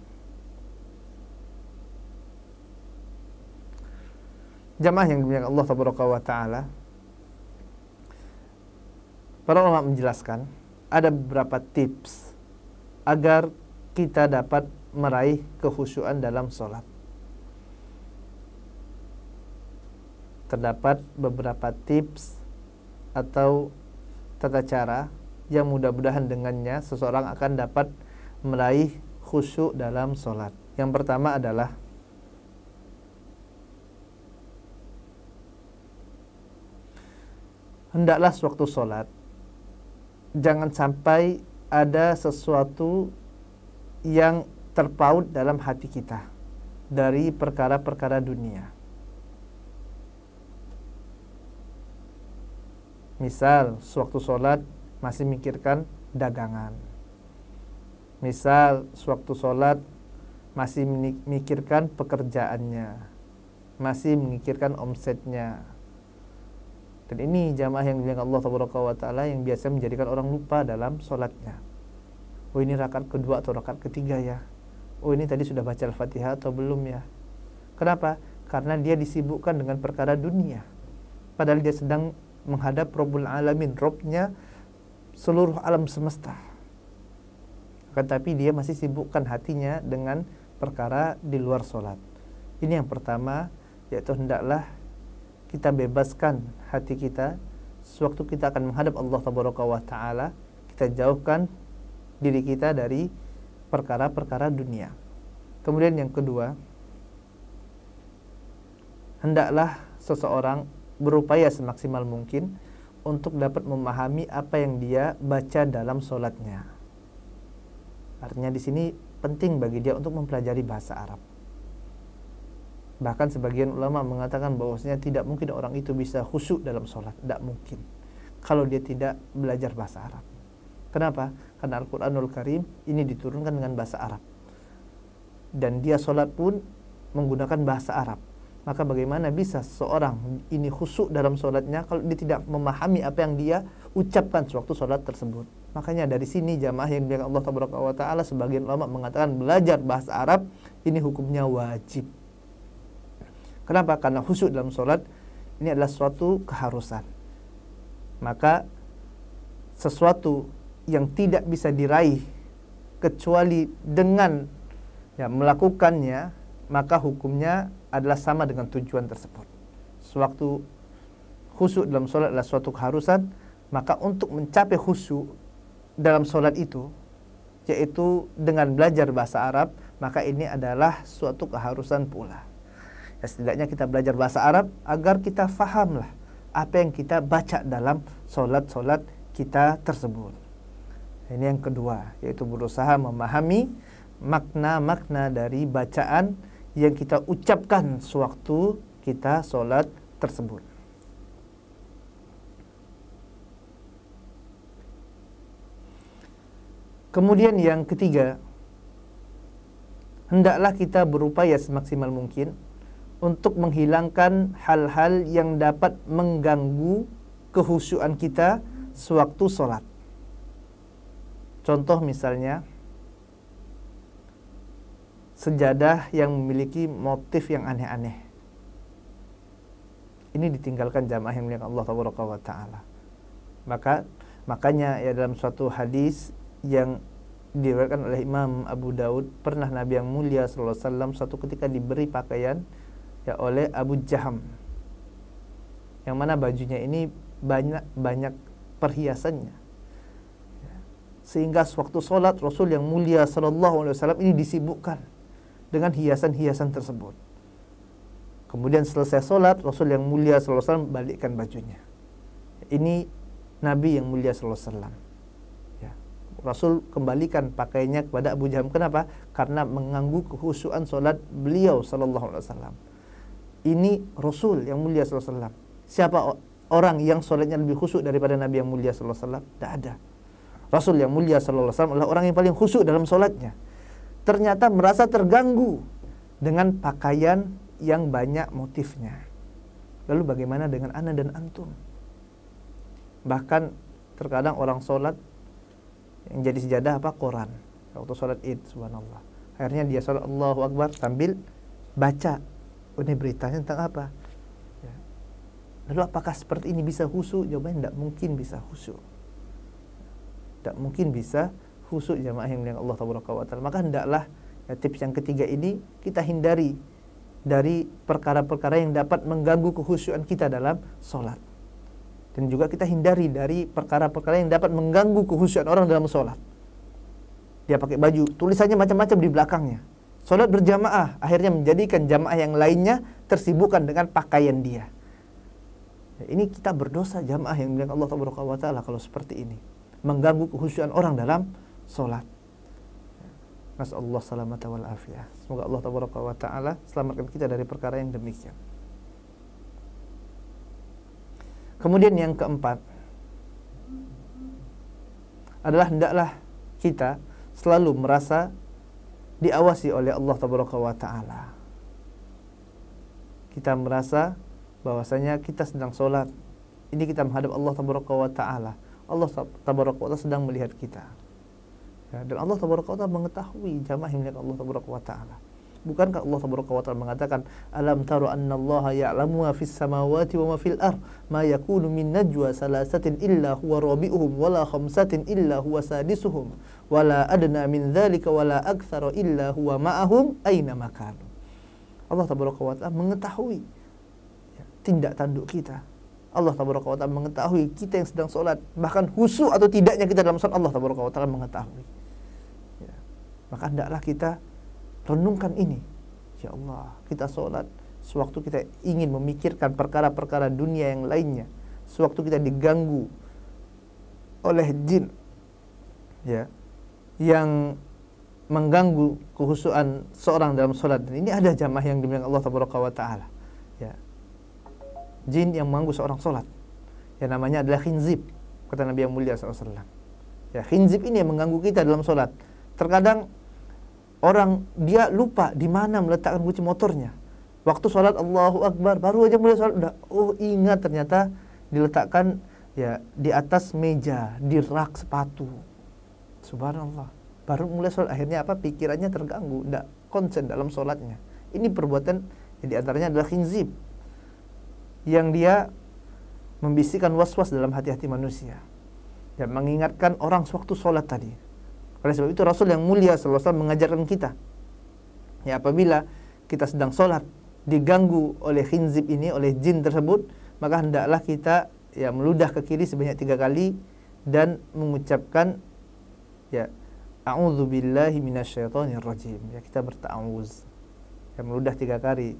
Jamaah yang dimuliakan Allah Taala, para ulama menjelaskan ada beberapa tips agar kita dapat meraih kekhusyuan dalam sholat. Terdapat beberapa tips atau tata cara yang mudah-mudahan dengannya seseorang akan dapat meraih khusyuk dalam sholat. Yang pertama adalah hendaklah sewaktu sholat jangan sampai ada sesuatu yang terpaut dalam hati kita dari perkara-perkara dunia. Misal, sewaktu sholat masih mikirkan dagangan. Misal, sewaktu sholat masih mikirkan pekerjaannya, masih memikirkan omsetnya. Dan ini jamaah yang dimuliakan Allah Taala yang biasa menjadikan orang lupa dalam sholatnya. Oh, ini rakaat kedua atau rakaat ketiga ya? Oh, ini tadi sudah baca Al-Fatihah atau belum ya? Kenapa? Karena dia disibukkan dengan perkara dunia, padahal dia sedang menghadap Rabbul Alamin, Robnya seluruh alam semesta. Akan tapi dia masih sibukkan hatinya dengan perkara di luar sholat. Ini yang pertama, yaitu hendaklah kita bebaskan hati kita sewaktu kita akan menghadap Allah Tabaraka wa Ta'ala. Kita jauhkan diri kita dari perkara-perkara dunia. Kemudian yang kedua, hendaklah seseorang berupaya semaksimal mungkin untuk dapat memahami apa yang dia baca dalam sholatnya. Artinya di sini penting bagi dia untuk mempelajari bahasa Arab. Bahkan sebagian ulama mengatakan bahwasanya tidak mungkin orang itu bisa khusyuk dalam sholat. Tidak mungkin kalau dia tidak belajar bahasa Arab. Kenapa? Karena Al-Quranul Karim ini diturunkan dengan bahasa Arab, dan dia sholat pun menggunakan bahasa Arab. Maka bagaimana bisa seorang ini khusyuk dalam sholatnya kalau dia tidak memahami apa yang dia ucapkan sewaktu sholat tersebut? Makanya dari sini jamaah yang dimuliakan Allah Tabaraka wa Ta'ala, sebagian ulama mengatakan belajar bahasa Arab ini hukumnya wajib. Kenapa? Karena khusyuk dalam sholat ini adalah suatu keharusan. Maka sesuatu yang tidak bisa diraih kecuali dengan melakukannya, maka hukumnya adalah sama dengan tujuan tersebut. Sewaktu khusyuk dalam sholat adalah suatu keharusan, maka untuk mencapai khusyuk dalam sholat itu, yaitu dengan belajar bahasa Arab, maka ini adalah suatu keharusan pula. Ya, setidaknya kita belajar bahasa Arab agar kita fahamlah apa yang kita baca dalam sholat-sholat kita tersebut. Ini yang kedua, yaitu berusaha memahami makna-makna dari bacaan yang kita ucapkan sewaktu kita sholat tersebut. Kemudian yang ketiga, hendaklah kita berupaya semaksimal mungkin untuk menghilangkan hal-hal yang dapat mengganggu kekhusyuan kita sewaktu sholat. Contoh misalnya, sejadah yang memiliki motif yang aneh-aneh. Ini ditinggalkan jamaah yang mulia Allah Tabaraka wa Ta'ala. Makanya ya dalam suatu hadis yang diriwayatkan oleh Imam Abu Daud, pernah Nabi yang mulia sallallahu alaihi wasallam suatu ketika diberi pakaian oleh Abu Jaham, yang mana bajunya ini banyak perhiasannya, sehingga sewaktu sholat Rasul yang mulia sallallahu alaihi wasallam ini disibukkan dengan hiasan-hiasan tersebut. Kemudian selesai sholat, Rasul yang mulia sallallahu alaihi wasallam balikkan bajunya. Ini Nabi yang mulia sallallahu alaihi wasallam. Rasul kembalikan pakaiannya kepada Abu Jaham. Kenapa? Karena mengganggu kekhusyuan sholat beliau sallallahu alaihi wasallam. Ini Rasul yang mulia sallallahu alaihi wasallam. Siapa orang yang sholatnya lebih khusyuk daripada Nabi yang mulia sallallahu alaihi wasallam? Tidak ada. Rasul yang mulia sallallahu alaihi wasallam adalah orang yang paling khusyuk dalam sholatnya. Ternyata merasa terganggu dengan pakaian yang banyak motifnya. Lalu bagaimana dengan ana dan antum? Bahkan terkadang orang sholat yang jadi sejadah apa? Quran. Waktu sholat Id, subhanallah. Akhirnya dia sholat Allahu Akbar sambil baca. Ini beritanya tentang apa? Ya. Lalu apakah seperti ini bisa khusyuk? Jawabannya tidak mungkin bisa khusyuk. Tidak mungkin bisa khusyuk jamaah yang mulia Allah Tabaraka wa Ta'ala. Maka hendaklah tips yang ketiga ini kita hindari dari perkara-perkara yang dapat mengganggu kekhusyuan kita dalam sholat. Dan juga kita hindari dari perkara-perkara yang dapat mengganggu kekhusyuan orang dalam sholat. Dia pakai baju, tulisannya macam-macam di belakangnya. Sholat berjamaah, akhirnya menjadikan jamaah yang lainnya tersibukkan dengan pakaian dia. Ini kita berdosa jamaah yang mulia Allah Ta'ala kalau seperti ini. Mengganggu kekhusyuan orang dalam sholat. Nasallahu salamata wal afiyah. Semoga Allah Ta'ala selamatkan kita dari perkara yang demikian. Kemudian yang keempat adalah hendaklah kita selalu merasa diawasi oleh Allah Ta'ala. Kita merasa bahwasanya kita sedang sholat. Ini kita menghadap Allah Ta'ala. Allah Ta'ala sedang melihat kita. Ya, dan Allah Ta'ala mengetahui jamaah yang melihat Allah Ta'ala. Bukankah Allah Taala mengatakan, alam taru annallaha ya'lamu ma fis samawati wa ma fil ard, ma yakunu min najwa salasatin illa huwa rabi'uhum wala khamsatin illa huwa sadisuhum wala adna min dzalika wala aktsara illa huwa ma'ahum aina makanu. Allah Taala mengetahui tindak tanduk kita. Allah Taala mengetahui kita yang sedang sholat, bahkan khusyuk atau tidaknya kita dalam sholat, Allah Taala mengetahui. Ya. Maka hendaklah kita renungkan ini. Ya Allah, kita sholat sewaktu kita ingin memikirkan perkara-perkara dunia yang lainnya, sewaktu kita diganggu oleh jin, ya, yang mengganggu kehusuan seorang dalam sholat. Dan ini ada jamaah yang dimuliakan Allah Taala. Ya, jin yang mengganggu seorang sholat, yang namanya adalah khinzib, kata Nabi yang mulia SAW. Ya, khinzib ini yang mengganggu kita dalam sholat. Terkadang orang dia lupa di mana meletakkan kunci motornya. Waktu sholat Allahu Akbar, baru aja mulai sholat udah, oh ingat ternyata diletakkan ya di atas meja, di rak sepatu. Subhanallah. Baru mulai sholat, akhirnya apa? Pikirannya terganggu, tidak konsen dalam sholatnya. Ini perbuatan di antaranya adalah khinzib, yang dia membisikkan was-was dalam hati-hati manusia, ya, mengingatkan orang sewaktu sholat tadi. Oleh sebab itu Rasul yang mulia sallallahu alaihi wasallam mengajarkan kita, ya, apabila kita sedang sholat diganggu oleh khinzib ini, oleh jin tersebut, maka hendaklah kita ya meludah ke kiri sebanyak 3 kali dan mengucapkan ya a'udzubillahi minasyaitonirrajim. Ya, kita berta'awuz, ya, meludah 3 kali.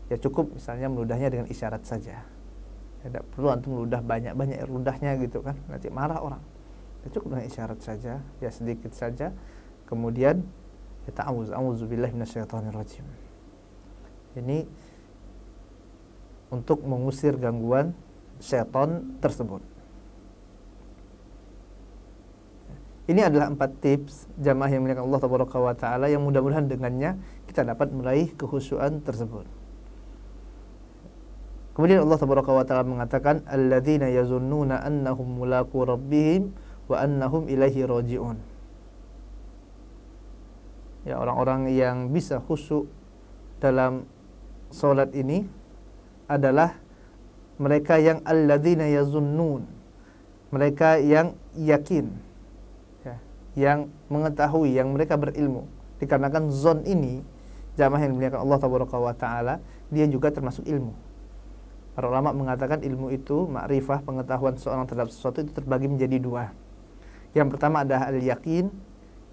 Ya cukup misalnya meludahnya dengan isyarat saja. Ya, tidak perlu antum meludah banyak-banyak ludahnya gitu kan, nanti marah orang. Ya, cukup dengan isyarat saja, ya sedikit saja. Kemudian ya ta'awuz, a'udzubillahi minasyaitonirrajim. Ini untuk mengusir gangguan syaitan tersebut. Ini adalah 4 tips jamaah yang dimuliakan Allah Taala yang mudah-mudahan dengannya kita dapat meraih kekhusyuan tersebut. Kemudian Allah Taala mengatakan, alladzina yazunnuna annahum mulaqu rabbihim wa annahum ilaihi raji'un. Ya, orang-orang yang bisa khusyuk dalam salat ini adalah mereka yang alladzina yazunnun, mereka yang yakin, ya, yang mengetahui, yang mereka berilmu. Dikarenakan zon ini, jamaah yang dimuliakan Allah Taala, dia juga termasuk ilmu. Para ulama mengatakan ilmu itu, ma'rifah, pengetahuan seorang terhadap sesuatu itu terbagi menjadi 2. Yang pertama adalah al-yakin,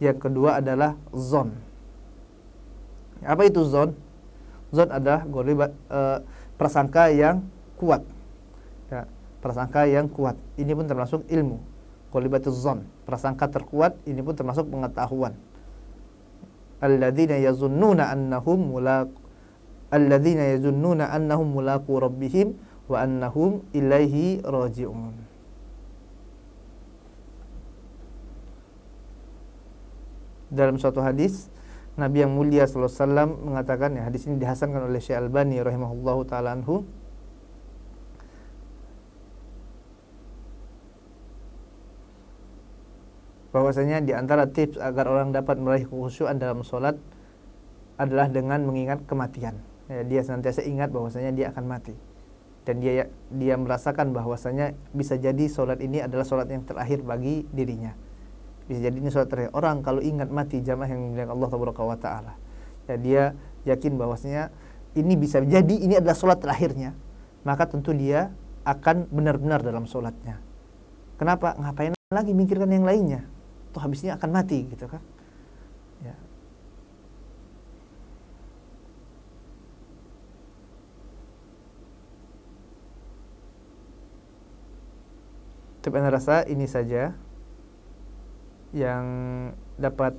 yang kedua adalah zon. Apa itu zon? Zon adalah prasangka yang kuat. Ya, prasangka yang kuat. Ini pun termasuk ilmu. Ghalibatuz zon, prasangka terkuat, ini pun termasuk pengetahuan. Alladzina yazunnuna annahum mulaqu rabbihim wa annahum ilaihi raji'un. Dalam suatu hadis, Nabi yang mulia sallallahu alaihi wasallam mengatakan, ya, hadis ini dihasankan oleh Syekh Albani rahimahullahu taala anhu, bahwasanya di antara tips agar orang dapat meraih kekhusyuan dalam sholat adalah dengan mengingat kematian. Ya, dia senantiasa ingat bahwasanya dia akan mati, dan dia merasakan bahwasanya bisa jadi sholat ini adalah sholat yang terakhir bagi dirinya. Bisa jadi ini sholat terakhir. Orang kalau ingat mati, jamaah yang dimuliakan Allah Taala, ya, dia yakin bahwasanya ini bisa jadi ini adalah sholat terakhirnya, maka tentu dia akan benar-benar dalam sholatnya. Kenapa? Ngapain lagi mikirkan yang lainnya? Tuh habisnya akan mati gitu kan. Ya. Tapi Anda rasa ini saja yang dapat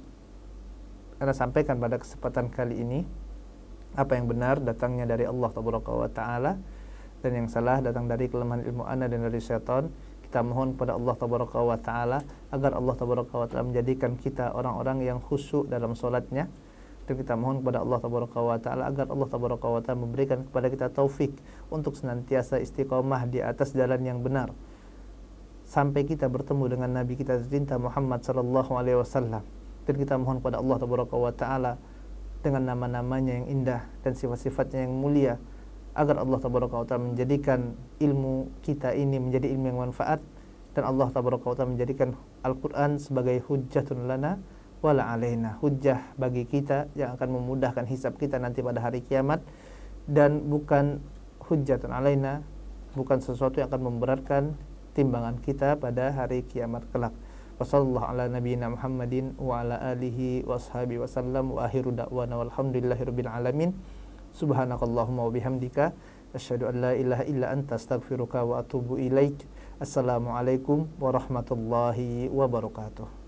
Anda sampaikan pada kesempatan kali ini. Apa yang benar datangnya dari Allah Taala, dan yang salah datang dari kelemahan ilmu Anda dan dari syaitan. Kita mohon kepada Allah Taala agar Allah Taala menjadikan kita orang-orang yang khusyuk dalam solatnya. Dan kita mohon kepada Allah Taala agar Allah Taala memberikan kepada kita taufik untuk senantiasa istiqomah di atas jalan yang benar sampai kita bertemu dengan Nabi kita tercinta Muhammad sallallahu alaihi wasallam. Dan kita mohon kepada Allah Taala dengan nama-namanya yang indah dan sifat-sifatnya yang mulia, agar Allah tabaraka wa ta'ala menjadikan ilmu kita ini menjadi ilmu yang manfaat, dan Allah tabaraka wa ta'ala menjadikan Al-Quran sebagai hujjatun lana wala alaina, hujjah bagi kita yang akan memudahkan hisab kita nanti pada hari kiamat, dan bukan hujjatun alaina, bukan sesuatu yang akan memberatkan timbangan kita pada hari kiamat kelak. Wassallallahu ala nabiyyina Muhammadin wa ala alihi wa ashabihi wasallam, wa akhiru da'wana walhamdulillahirabbil alamin. Subhanakallahumma wa bihamdika asyhadu an la ilaha illa anta astaghfiruka wa atubu ilaik. Assalamualaikum warahmatullahi wabarakatuh.